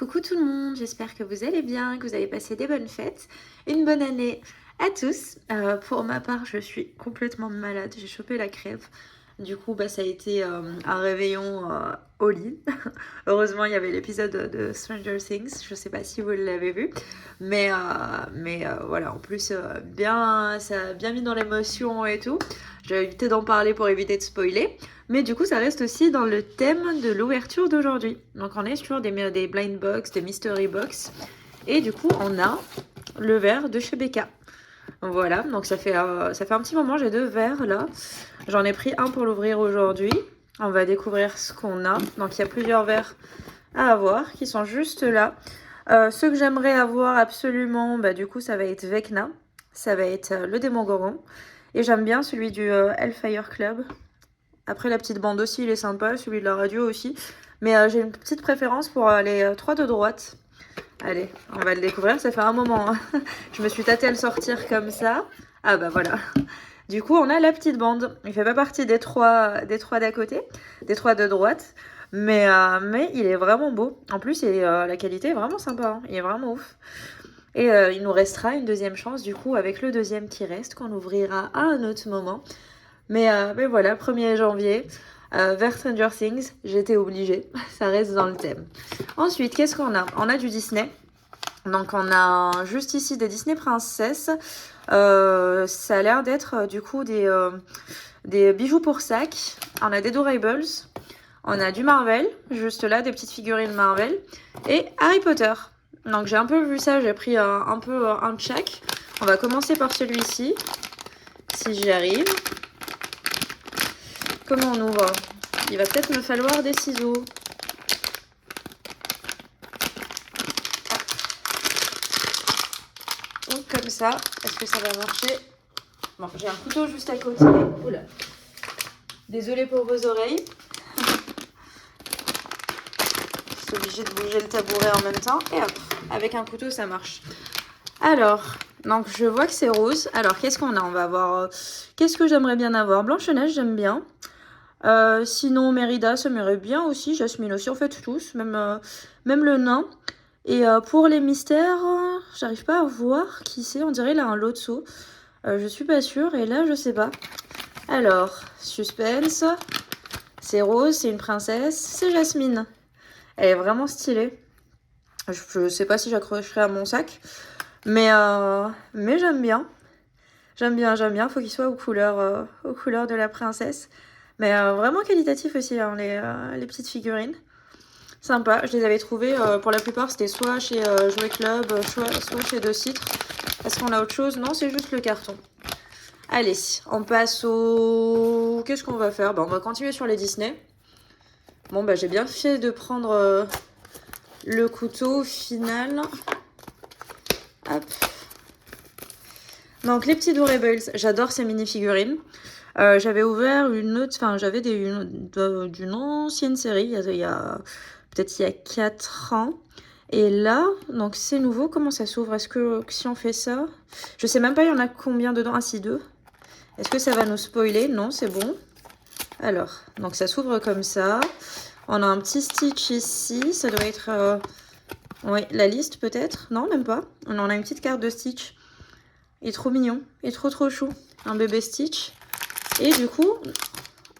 Coucou tout le monde, j'espère que vous allez bien, que vous avez passé des bonnes fêtes. Une bonne année à tous. Pour ma part, je suis complètement malade, j'ai chopé la crève. Du coup, ça a été un réveillon au lit. Heureusement, il y avait l'épisode de Stranger Things, je sais pas si vous l'avez vu. Mais voilà, en plus, ça a bien mis dans l'émotion et tout. J'ai évité d'en parler pour éviter de spoiler. Mais du coup, ça reste aussi dans le thème de l'ouverture d'aujourd'hui. Donc, on est sur des blind box, des mystery box. Et du coup, on a le verre de chez Becca. Voilà, donc ça fait un petit moment, j'ai 2 verres là. J'en ai pris un pour l'ouvrir aujourd'hui. On va découvrir ce qu'on a. Donc, il y a plusieurs verres à avoir qui sont juste là. Ceux que j'aimerais avoir absolument, du coup, ça va être Vecna. Ça va être le Démogorgon. Et j'aime bien celui du Hellfire Club. Après, la petite bande aussi, il est sympa, celui de la radio aussi. Mais j'ai une petite préférence pour les 3 de droite. Allez, on va le découvrir, ça fait un moment. Hein. Je me suis tâtée à le sortir comme ça. Ah bah voilà. Du coup, on a la petite bande. Il fait pas partie des trois d'à côté, des 3 de droite. Mais il est vraiment beau. En plus, la qualité est vraiment sympa. Hein. Il est vraiment ouf. Et il nous restera une deuxième chance, du coup, avec le deuxième qui reste, qu'on ouvrira à un autre moment. Mais voilà, 1er janvier, vers Stranger Things, j'étais obligée, ça reste dans le thème. Ensuite, qu'est-ce qu'on a? On a du Disney. Donc on a juste ici des Disney princesses. Ça a l'air d'être du coup des bijoux pour sac. On a des Doorables. On a du Marvel, juste là, des petites figurines Marvel. Et Harry Potter. Donc j'ai un peu vu ça, j'ai pris un peu un de chaque. On va commencer par celui-ci, si j'y arrive. Comment on ouvre? Il va peut-être me falloir des ciseaux. Donc comme ça, est-ce que ça va marcher? Bon, j'ai un couteau juste à côté. Oula. Désolée pour vos oreilles. Je suis obligée de bouger le tabouret en même temps. Et hop, avec un couteau, ça marche. Alors, donc je vois que c'est rose. Alors, qu'est-ce qu'on a? On va avoir... qu'est-ce que j'aimerais bien avoir? Blanche-Neige, j'aime bien. Sinon, Mérida, ça m'irait bien aussi. Jasmine aussi, en fait, tous. Même le nain. Et pour les mystères, j'arrive pas à voir qui c'est. On dirait là un Lotso. Je suis pas sûre. Et là, je sais pas. Alors, suspense. C'est rose, c'est une princesse. C'est Jasmine. Elle est vraiment stylée. Je sais pas si j'accrocherai à mon sac. Mais j'aime bien. J'aime bien. Faut qu'il soit aux couleurs de la princesse. Mais vraiment qualitatif aussi, hein, les petites figurines. Sympa. Je les avais trouvées, pour la plupart, c'était soit chez Jouet Club, soit chez Deux Citres. Est-ce qu'on a autre chose? Non, c'est juste le carton. Allez, on passe au... Qu'est-ce qu'on va faire? On va continuer sur les Disney. Bon, j'ai bien fait de prendre le couteau au final. Hop. Donc, les petits Doorables, j'adore ces mini-figurines. J'avais ouvert une autre... Enfin, j'avais d'une ancienne série, il y a peut-être il y a 4 ans. Et là, donc c'est nouveau. Comment ça s'ouvre? Est-ce que si on fait ça... Je sais même pas, il y en a combien dedans? Ah si, 2. Est-ce que ça va nous spoiler? Non, c'est bon. Alors, donc ça s'ouvre comme ça. On a un petit Stitch ici. Ça doit être... Oui, la liste peut-être? Non, même pas. On a une petite carte de Stitch. Il est trop mignon. Il est trop chou. Un bébé Stitch. Et du coup,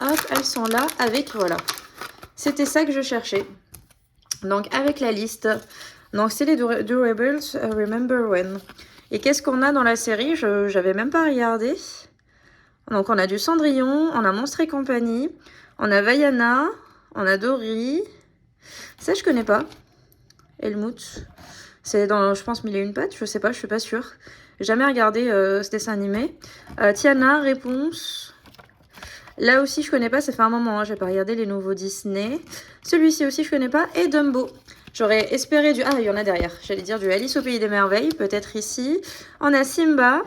hop, elles sont là avec... Voilà. C'était ça que je cherchais. Donc, avec la liste. Donc, c'est les Doorables Remember When. Et qu'est-ce qu'on a dans la série? J'avais même pas regardé. Donc, on a du Cendrillon, on a Monstres et compagnie, on a Vaiana, on a Dory. Ça, je connais pas. Helmut. C'est dans, je pense, Mille et une pattes. Je sais pas, je suis pas sûre. J'ai jamais regardé ce dessin animé. Tiana, Réponse. Là aussi, je connais pas, ça fait un moment, hein, j'ai pas regardé les nouveaux Disney. Celui-ci aussi, je connais pas. Et Dumbo. J'aurais espéré du... Ah, il y en a derrière. J'allais dire du Alice au Pays des Merveilles, peut-être ici. On a Simba.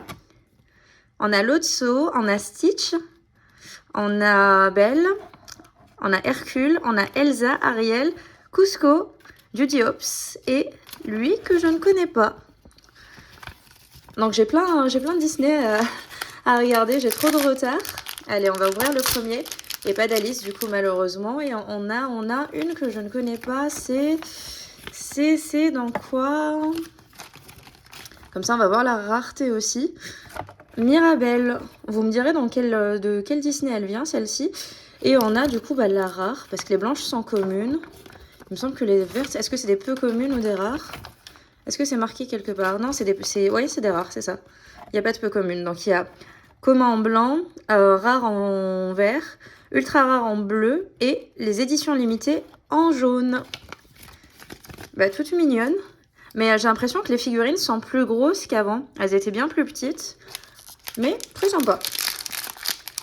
On a Lotso. On a Stitch. On a Belle. On a Hercule. On a Elsa, Ariel, Cusco, Judy Hopps. Et lui que je ne connais pas. Donc j'ai plein de Disney à regarder. J'ai trop de retard. Allez, on va ouvrir le premier. Et pas d'Alice, du coup, malheureusement. Et on a une que je ne connais pas. C'est C'est dans quoi? Comme ça, on va voir la rareté aussi. Mirabelle. Vous me direz de quel Disney elle vient, celle-ci. Et on a du coup la rare, parce que les blanches sont communes. Il me semble que les vertes, est-ce que c'est des peu communes ou des rares? Est-ce que c'est marqué quelque part? Non, oui, c'est des rares, c'est ça. Il n'y a pas de peu communes. Donc il y a commun en blanc, rare en vert, ultra rare en bleu et les éditions limitées en jaune. Toutes mignonnes. Mais j'ai l'impression que les figurines sont plus grosses qu'avant. Elles étaient bien plus petites. Mais très sympa.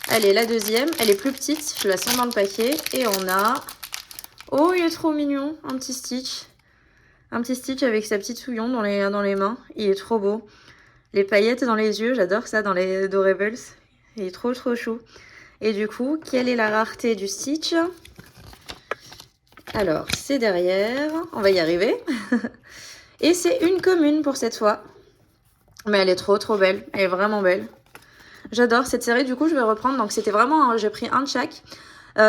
Allez, la deuxième, elle est plus petite. Je la sens dans le paquet. Et on a... Oh, il est trop mignon. Un petit Stitch. Un petit Stitch avec sa petite souillon dans les mains. Il est trop beau. Les paillettes dans les yeux, j'adore ça dans les Adorables. Il est trop chou. Et du coup, quelle est la rareté du Stitch? Alors, c'est derrière. On va y arriver. Et c'est une commune pour cette fois. Mais elle est trop belle. Elle est vraiment belle. J'adore cette série. Du coup, je vais reprendre. Donc, c'était vraiment... j'ai pris un de chaque.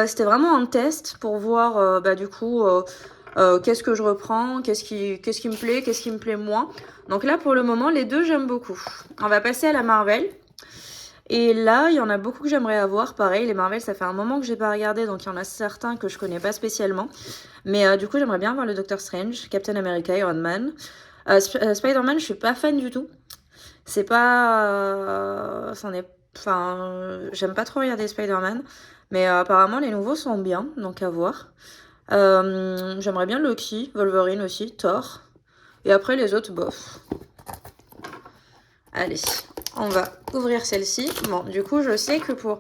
C'était vraiment un test pour voir, du coup... qu'est-ce que je reprends, qu'est-ce qui me plaît, qu'est-ce qui me plaît moins. Donc là, pour le moment, les deux, j'aime beaucoup. On va passer à la Marvel. Et là, il y en a beaucoup que j'aimerais avoir. Pareil, les Marvel, ça fait un moment que j'ai pas regardé, donc il y en a certains que je connais pas spécialement. Mais du coup, j'aimerais bien voir le Doctor Strange, Captain America, Iron Man. Spider-Man, je suis pas fan du tout. C'est pas... j'aime pas trop regarder Spider-Man. Mais apparemment, les nouveaux sont bien, donc à voir. J'aimerais bien Loki, Wolverine aussi, Thor. Et après les autres, bof. Allez, on va ouvrir celle-ci. Bon, du coup, je sais que pour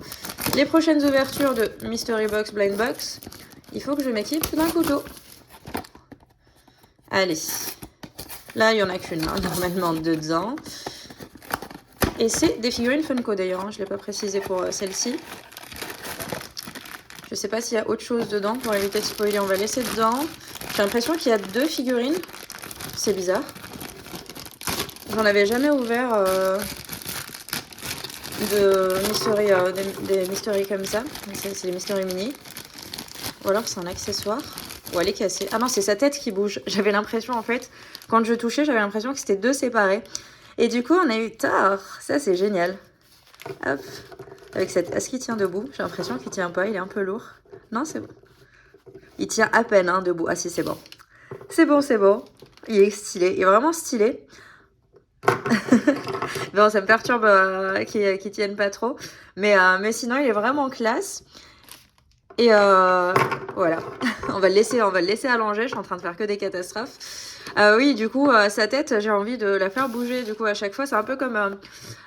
les prochaines ouvertures de Mystery Box, Blind Box, il faut que je m'équipe d'un couteau. Allez. Là, il n'y en a qu'une, hein, normalement, dedans. Et c'est des figurines Funko, d'ailleurs. Hein, je ne l'ai pas précisé pour celle-ci. Je sais pas s'il y a autre chose dedans. Pour éviter de spoiler, on va laisser dedans. J'ai l'impression qu'il y a 2 figurines. C'est bizarre. J'en avais jamais ouvert de mystery, des mystery comme ça. C'est des mystery mini. Ou alors c'est un accessoire. Ou elle est cassée. Ah non, c'est sa tête qui bouge. J'avais l'impression en fait, quand je touchais, j'avais l'impression que c'était 2 séparés. Et du coup, on a eu Thor. Ça, c'est génial. Hop. Avec cette... Est-ce qu'il tient debout? J'ai l'impression qu'il tient pas. Il est un peu lourd. Non, c'est bon. Il tient à peine hein, debout. Ah si, c'est bon. C'est bon. Il est stylé. Il est vraiment stylé. Bon, ça me perturbe qu'il tienne pas trop. Mais sinon, il est vraiment classe. Et voilà. on va le laisser allonger. Je suis en train de faire que des catastrophes. Oui, du coup, sa tête, j'ai envie de la faire bouger. Du coup, à chaque fois, c'est un peu comme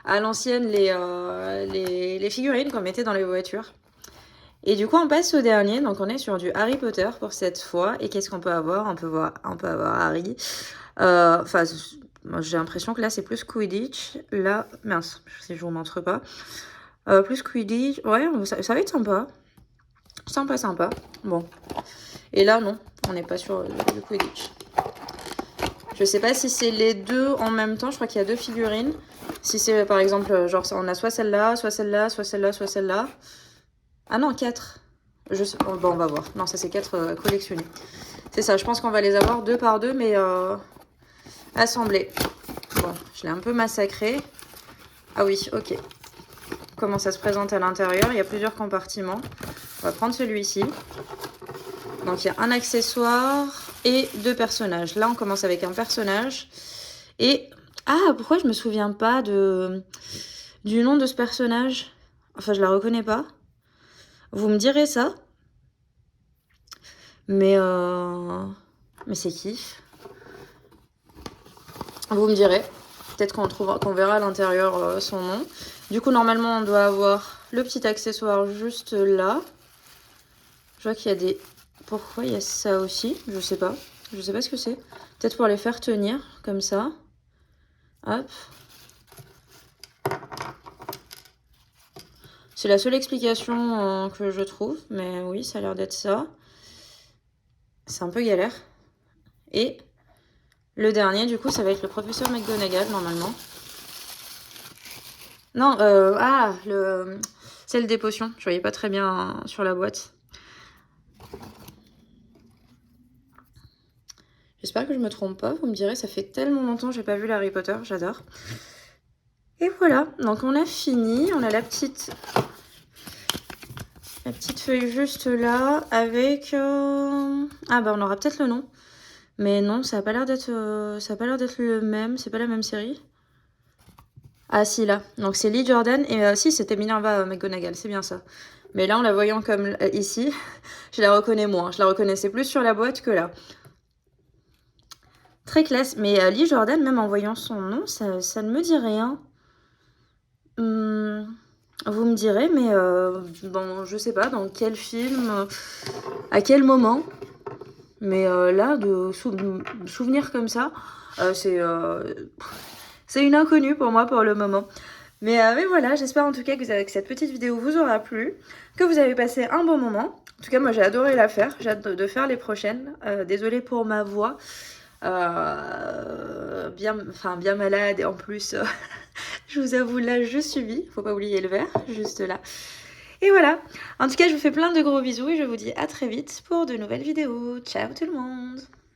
à l'ancienne les figurines qu'on mettait dans les voitures. Et du coup, on passe au dernier. Donc, on est sur du Harry Potter pour cette fois. Et qu'est-ce qu'on peut avoir? On peut avoir Harry. Enfin, j'ai l'impression que là, c'est plus Quidditch. Là, mince, si je vous montre pas. Plus Quidditch. Ouais, ça va être sympa. Sympa. Bon. Et là, non. On n'est pas sur le Quidditch. Je sais pas si c'est les deux en même temps. Je crois qu'il y a 2 figurines. Si c'est, par exemple, genre, on a soit celle-là, soit celle-là, soit celle-là, soit celle-là. Ah non, 4. Bon, on va voir. Non, ça c'est 4 collectionnés. C'est ça, je pense qu'on va les avoir 2 par 2, mais assemblés. Bon, je l'ai un peu massacré. Ah oui, ok. Comment ça se présente à l'intérieur? Il y a plusieurs compartiments. On va prendre celui-ci. Donc il y a un accessoire et 2 personnages. Là, on commence avec un personnage. Et... Ah, pourquoi je me souviens pas du nom de ce personnage? Enfin, je la reconnais pas. Vous me direz ça. Mais c'est qui? Vous me direz. Peut-être qu'on verra à l'intérieur son nom. Du coup, normalement, on doit avoir le petit accessoire juste là. Je vois qu'il y a des... Pourquoi il y a ça aussi? Je sais pas. Je sais pas ce que c'est. Peut-être pour les faire tenir, comme ça. Hop. C'est la seule explication que je trouve. Mais oui, ça a l'air d'être ça. C'est un peu galère. Et le dernier, du coup, ça va être le professeur McGonagall, normalement. Non, celle des potions. Je voyais pas très bien sur la boîte. J'espère que je me trompe pas, vous me direz, ça fait tellement longtemps que j'ai pas vu l'Harry Potter, j'adore. Et voilà, donc on a fini, on a la petite feuille juste là, avec... Ah bah on aura peut-être le nom. Mais non, ça a pas l'air d'être le même, c'est pas la même série. Ah si, là. Donc c'est Lee Jordan, et si, c'était Minerva McGonagall, c'est bien ça. Mais là, en la voyant comme ici, je la reconnais moins. Je la reconnaissais plus sur la boîte que là. Très classe, mais Lee Jordan, même en voyant son nom, ça ne me dit rien. Vous me direz, mais bon, je sais pas dans quel film, à quel moment. Mais là, de souvenirs comme ça, c'est une inconnue pour moi pour le moment. Mais voilà, j'espère en tout cas que cette petite vidéo vous aura plu, que vous avez passé un bon moment. En tout cas, moi j'ai adoré la faire, j'ai hâte de faire les prochaines. Désolée pour ma voix, bien malade, et en plus, je vous avoue, là je subis, faut pas oublier le verre, juste là. Et voilà, en tout cas je vous fais plein de gros bisous et je vous dis à très vite pour de nouvelles vidéos. Ciao tout le monde!